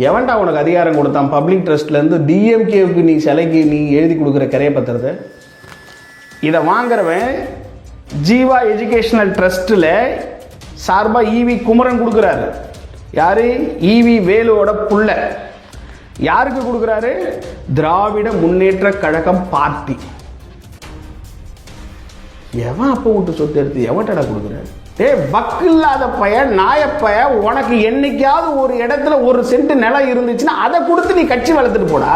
எவன்டா உனக்கு அதிகாரம் கொடுத்தான்? பப்ளிக் ட்ரஸ்ட்லேருந்து டிஎம்கேவுக்கு நீ சிலைக்கு நீ எழுதி கொடுக்குற கரைய பத்திரத்தை இதை வாங்குறவன் ஜீவா எஜுகேஷனல் ட்ரஸ்ட்டில் சார்பாக ஈவி குமரன் கொடுக்குறாரு. யாரு? ஈவி வேலுவோட புள்ள. யாருக்கு கொடுக்குறாரு? திராவிட முன்னேற்ற கழகம் பார்ட்டி. எவன் அப்போ விட்டு சொத்து எடுத்து எவன்டா கொடுக்குறாரு? வக்கு இல்லாத பையன், நாயப்பைய, உனக்கு என்னைக்காவது ஒரு இடத்துல ஒரு சென்ட் நிலம் இருந்துச்சுன்னா அதை கொடுத்து நீ கட்சி வளர்த்துட்டு போடா.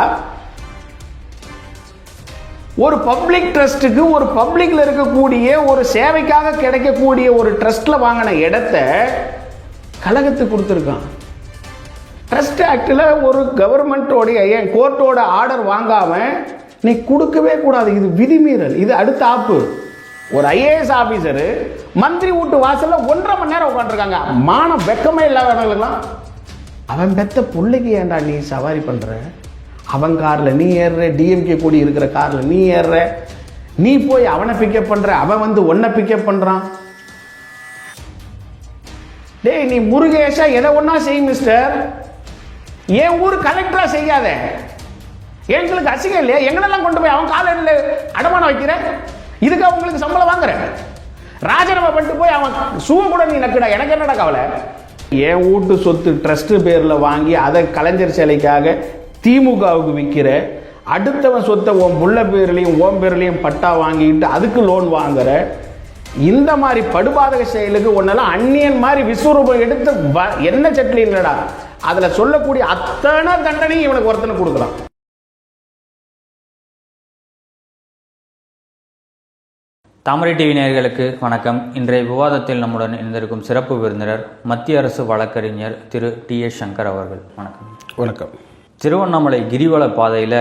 ஒரு பப்ளிக் ட்ரஸ்ட்டுக்கு, ஒரு பப்ளிக்ல இருக்கக்கூடிய ஒரு சேவைக்காக கிடைக்கக்கூடிய ஒரு ட்ரஸ்ட்ல வாங்கின இடத்த கழகத்துக்கு கொடுத்துருக்கான். ட்ரஸ்ட் ஆக்டில் ஒரு கவர்மெண்டோடைய கோர்ட்டோட ஆர்டர் வாங்காம நீ கொடுக்கவே கூடாது. இது விதிமீறல். இது அடுத்த ஆப்பு. ஒரு ஐஏஎஸ் ஆபீசரு மந்திரி வீட்டு வாசல்ல 1.5 மணி நேரம் உட்காந்துருக்காங்க. மானம் வெக்கமே இல்லாதவங்களுக்குலாம் அவன் பெத்த பிள்ளைக்கு ஏன்டா நீ சவாரி பண்ற? அவன் கார்ல நீ ஏறுற, டிஎம்கே கூடி இருக்கிற கார்ல நீ ஏறுற, நீ போய் அவனை பிக்கப் பண்ற, அவன் வந்து உன்னை பிக்கப் பண்றான். டேய், நீ முருகேஷா எதை ஒன்னா செய் மிஸ்டர். என் ஊர் கலெக்டரா செய்யாத. எங்களுக்கு அசிங்கம் இல்லையா? எங்களெல்லாம் கொண்டு போய் அவன் காலையில் அடமானம் வைக்கிற. இதுக்கு அவங்களுக்கு சம்பளம் வாங்குற. ராஜினாமா பண்ணிட்டு போய் அவன் சூவ கூட நீ நக்குடா. எனக்கு என்னடா கவலை? என் வீட்டு சொத்து ட்ரஸ்ட் பேர்ல வாங்கி அதை கலைஞர் சிலைக்காக திமுகவுக்கு விற்கிற. அடுத்தவன் சொத்தை உன் புள்ள பேர்லையும் ஓம் பேர்லையும் பட்டா வாங்கிட்டு அதுக்கு லோன் வாங்குற. இந்த மாதிரி படுபாதக செயலுக்கு ஒன்னெல்லாம் அந்நியன் மாதிரி விஸ்வரூபம் எடுத்து என்ன சட்லி இல்லடா. அதுல சொல்லக்கூடிய அத்தனை தண்டனையும் இவனுக்கு ஒருத்தனை கொடுக்கலாம். தாமரை டிவி நேயர்களுக்கு வணக்கம். இன்றைய விவாதத்தில் நம்முடன் இணைந்திருக்கும் சிறப்பு விருந்தினர் மத்திய அரசு வழக்கறிஞர் திரு டி.எஸ். சங்கர் அவர்கள். வணக்கம். வணக்கம். திருவண்ணாமலை கிரிவல பாதையில்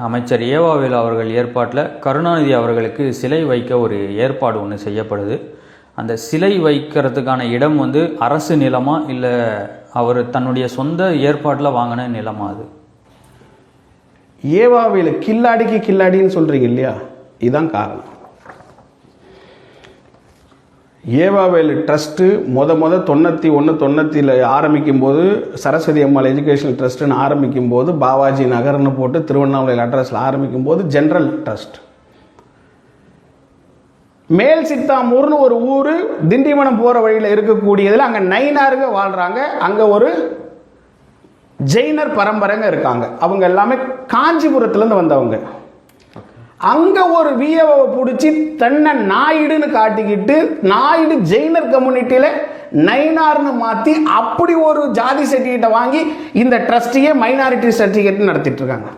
அமைச்சர் ஏவாவேலு அவர்கள் ஏற்பாட்டில் கருணாநிதி அவர்களுக்கு சிலை வைக்க ஒரு ஏற்பாடு ஒன்று செய்யப்படுது. அந்த சிலை வைக்கிறதுக்கான இடம் வந்து அரசு நிலமா இல்லை அவர் தன்னுடைய சொந்த ஏற்பாட்டில் வாங்கின நிலமா? அது ஏவாவேலு கில்லாடிக்கு கில்லாடின்னு சொல்றீங்க இல்லையா? இதுதான் காரணம். ஏவாவேலு ட்ரஸ்ட்டு முத 91 ஆரம்பிக்கும் போது, சரஸ்வதி அம்மாள் எஜுகேஷனல் ட்ரஸ்ட்டுன்னு ஆரம்பிக்கும் போது, பாவாஜி நகர்னு போட்டு திருவண்ணாமலை அட்ரஸில் ஆரம்பிக்கும் போது ஜெனரல் ட்ரஸ்ட். மேல் சித்தாமூர்னு ஒரு ஊர் திண்டிவனம் போகிற வழியில் இருக்கக்கூடியதில் அங்கே நைனாருங்க வாழ்கிறாங்க. அங்கே ஒரு ஜெயினர் பரம்பரைங்க இருக்காங்க. அவங்க எல்லாமே காஞ்சிபுரத்துலேருந்து வந்தவங்க. அங்க ஒரு விஏவை பிடிச்சி தன்னை நாயுடுன்னு காட்டிக்கிட்டு நாயுடு ஜெயினர் கம்யூனிட்டியில நைனார்னு மாத்தி அப்படி ஒரு ஜாதி சர்டிஃபிகேட்டை வாங்கி இந்த ட்ரஸ்டியே மைனாரிட்டி சர்டிஃபிகேட் நடத்திட்டு இருக்காங்க.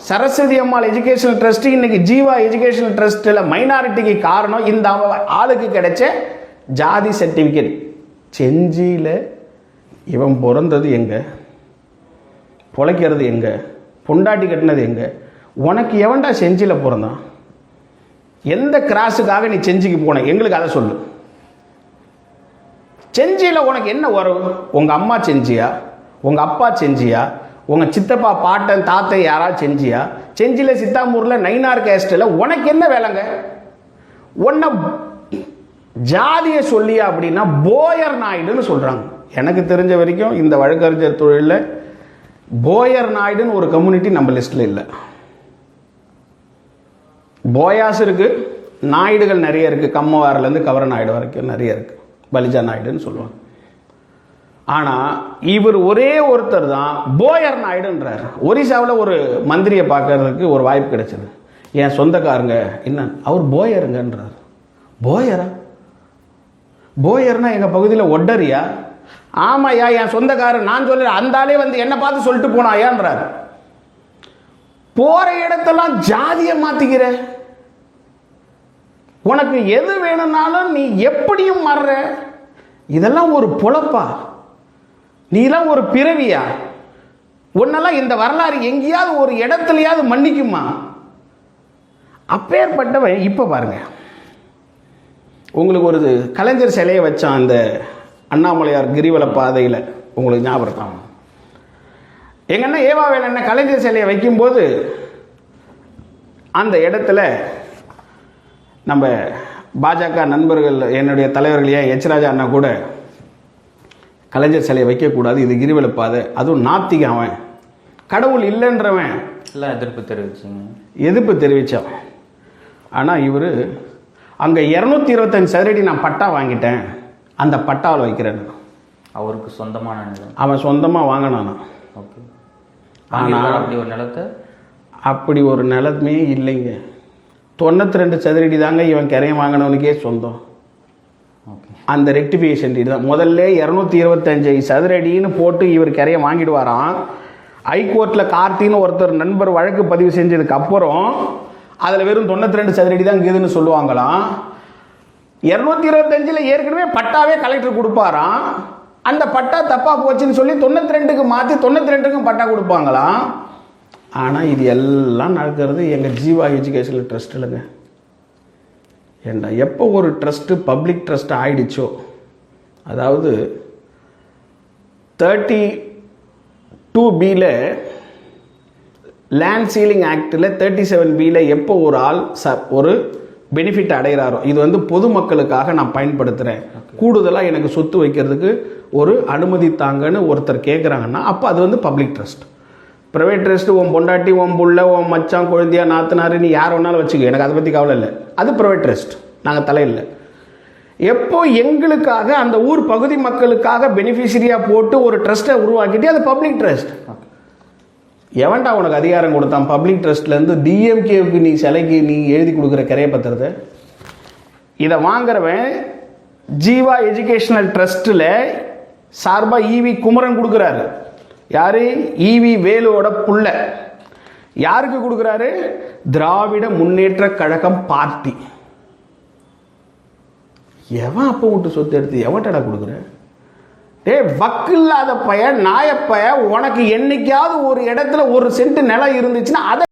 சரஸ்வதி அம்மாள் எஜுகேஷனல் ட்ரஸ்ட் இன்னைக்கு ஜீவா எஜுகேஷனல் ட்ரஸ்ட்ல மைனாரிட்டிக்கு காரணம் இந்த ஆளுக்கு கிடைச்ச ஜாதி சர்டிஃபிகேட். செஞ்சியில இவன் பிறந்தது எங்க, பொழைக்கிறது எங்க, பொண்டாட்டி கட்டினது எங்க? உனக்கு எவன்டா செஞ்சியில் பிறந்தான்? எந்த கிராஸுக்காக நீ செஞ்சிக்கு போன? எங்களுக்கு அதை சொல்லு. செஞ்சியில் உனக்கு என்ன உறவு? உங்கள் அம்மா செஞ்சியா, உங்கள் அப்பா செஞ்சியா, உங்கள் சித்தப்பா பாட்டன் தாத்தை யாராவது செஞ்சியா? செஞ்சியில் சித்தாமூரில் நைனார் கேஸ்டில் உனக்கு என்ன வேலைங்க? உன்னை ஜாதியை சொல்லியா அப்படின்னா போயர் நாயுடுன்னு சொல்கிறாங்க. எனக்கு தெரிஞ்ச வரைக்கும் இந்த வழக்கறிஞர் தொழிலில் போயர் நாயுடுன்னு ஒரு கம்யூனிட்டி நம்ம லிஸ்ட்டில் இல்லை. போயாஸ் இருக்கு, நாயுடுகள் நிறைய இருக்கு. கம்மவாரிலேருந்து கவர நாயுடு வரைக்கும் நிறைய இருக்கு. பலிஜா நாயுடுன்னு சொல்லுவாங்க. ஆனால் இவர் ஒரே ஒருத்தர் தான் போயர் நாயுடுன்றார். ஒரிசாவில் ஒரு மந்திரியை பார்க்கறதுக்கு ஒரு வாய்ப்பு கிடைச்சது. என் சொந்தக்காரங்க என்ன அவர் போயருங்கன்றார். போயரா? போயர்னா எங்கள் பகுதியில் ஒட்டரியா? ஆமாயா, என் சொந்தக்காரன். நான் சொல்ல அந்த ஆளே வந்து என்னை பார்த்து சொல்லிட்டு போனாயான்றார். போற இடத்தெல்லாம் ஜாதியை மாத்திக்கிற. உனக்கு எது வேணும்னாலும் நீ எப்படியும் மாறுற. இதெல்லாம் ஒரு பொழப்பா? நீலாம் ஒரு பிறவியா? உன்னெல்லாம் இந்த வரலாறு எங்கேயாவது ஒரு இடத்துலயாவது மன்னிக்குமா? அப்பேற்பட்டவன் இப்ப பாருங்க, உங்களுக்கு ஒரு கலைஞர் சிலையை வச்சான் அந்த அண்ணாமலையார் கிரிவல பாதையில். உங்களுக்கு ஞாபகம்? எங்க அண்ணன் ஏவாவேலு அண்ணன் கலைஞர் சிலையை வைக்கும்போது அந்த இடத்துல நம்ம பாஜக நண்பர்கள், என்னுடைய தலைவர்கள், எச் ராஜா அண்ணா கூட கலைஞர் சிலையை வைக்கக்கூடாது, இது கிரிவல பாதை, அதுவும் நாத்திக, அவன் கடவுள் இல்லைன்றவன் எல்லாம் எதிர்ப்பு தெரிவித்தான். ஆனால் இவர் அங்கே 225 சதுரடி நான் பட்டா வாங்கிட்டேன், அந்த பட்டாவில் வைக்கிறேன். அவருக்கு சொந்தமான நிலம், அவன் சொந்தமாக வாங்கினானா? ஓகே. ஆனால் அப்படி ஒரு நிலமே இல்லைங்க. 92 சதுரடி தாங்க இவன் கரையை வாங்கினவனுக்கே சொந்தம். அந்த ரெக்டிஃபிகேஷன் டீட் தான். முதல்ல 225 சதுரடின்னு போட்டு இவர் கரையை வாங்கிடுவாராம். ஹைகோர்ட்டில் கார்த்தின்னு ஒருத்தர் நண்பர் வழக்கு பதிவு செஞ்சதுக்கு அப்புறம் அதில் வெறும் 92 சதுரடி தான் இருக்குதுன்னு சொல்லுவாங்களாம். 225 ஏற்கனவே பட்டாவே கலெக்டர் கொடுப்பாராம். அந்த பட்டா தப்பாக போச்சுன்னு சொல்லி 92க்கு மாற்றி 92க்கும் பட்டா கொடுப்பாங்களாம். ஆனால் இது எல்லாம் நடக்கிறது எங்கள் ஜீவா எஜுகேஷனல் ட்ரஸ்ட் இல்லைங்க. ஏண்டா எப்போ ஒரு ட்ரஸ்ட்டு பப்ளிக் ட்ரஸ்ட் ஆயிடுச்சோ, அதாவது 32B லேண்ட் சீலிங் ஆக்டில் 37B எப்போ ஒரு ஆள் ஒரு பெனிஃபிட் அடைகிறாரோ, இது வந்து பொதுமக்களுக்காக நான் பயன்படுத்துகிறேன், கூடுதலாக எனக்கு சொத்து வைக்கிறதுக்கு ஒரு அனுமதி தாங்கன்னு ஒருத்தர் கேட்குறாங்கன்னா அப்போ அது வந்து பப்ளிக் ட்ரஸ்ட். ப்ரைவேட் ட்ரஸ்ட்டு உன் பொண்டாட்டி, உன் புள்ள, உன் மச்சான், குழந்தையா, நாத்தனார், நீ யார் வேணாலும் வச்சுக்கோ, எனக்கு அதை பற்றி கவலை இல்லை, அது ப்ரைவேட் ட்ரஸ்ட், நாங்கள் தலையில்லை. எப்போ எங்களுக்காக அந்த ஊர் பகுதி மக்களுக்காக பெனிஃபிஷரியாக போட்டு ஒரு ட்ரஸ்ட்டை உருவாக்கிட்டு அது பப்ளிக் ட்ரஸ்ட். எவன்டா உனக்கு அதிகாரம் கொடுத்தான்? பப்ளிக் ட்ரஸ்ட்லேருந்து டிஎம்கேவுக்கு நீ சிலைக்கு நீ எழுதி கொடுக்குற கரையை பத்திரத்தை இதை வாங்குறவன் ஜீவா எஜுகேஷனல் ட்ரஸ்ட்டில் சார்பாக ஈவி குமரன் கொடுக்குறாரு. யாரு? ஈவி வேலுவோட புள்ள. யாருக்கு கொடுக்குறாரு? திராவிட முன்னேற்ற கழகம் பார்ட்டி. எவன் அப்போ விட்டு சொத்து எடுத்து எவன்டா கொடுக்குற? டே வக்கு இல்லாத பையன், நாயப்பைய, உனக்கு என்னைக்காவது ஒரு இடத்துல 1 சென்ட் நிலம் இருந்துச்சுன்னா அதை